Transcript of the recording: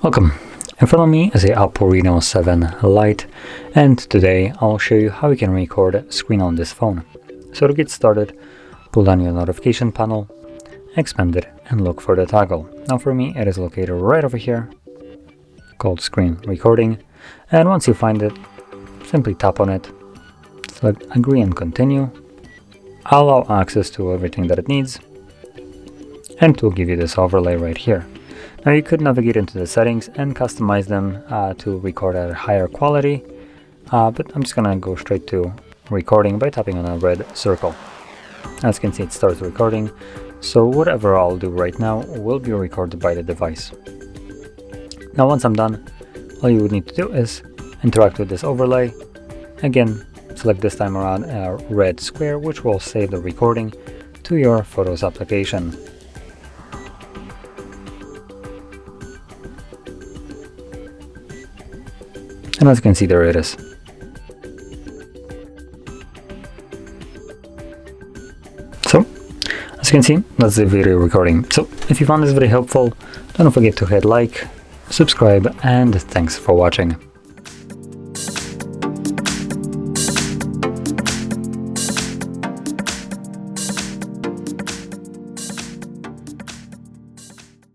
Welcome. In front of me is a OPPO Reno7 Lite, and today I'll show you how you can record a screen on this phone. So to get started, pull down your notification panel, expand it, and look for the toggle. Now for me it is located right over here, called Screen Recording, and once you find it, simply tap on it, select Agree and Continue, allow access to everything that it needs, and it will give you this overlay right here. Now you could navigate into the settings and customize them to record at a higher quality, but I'm just gonna go straight to recording by tapping on a red circle. As you can see, it starts recording, so whatever I'll do right now will be recorded by the device. Now once I'm done, all you would need to do is interact with this overlay. Again, select this time around a red square, which will save the recording to your Photos application. And as you can see, there it is. So, as you can see, that's the video recording. So, if you found this video helpful, don't forget to hit like, subscribe, and thanks for watching.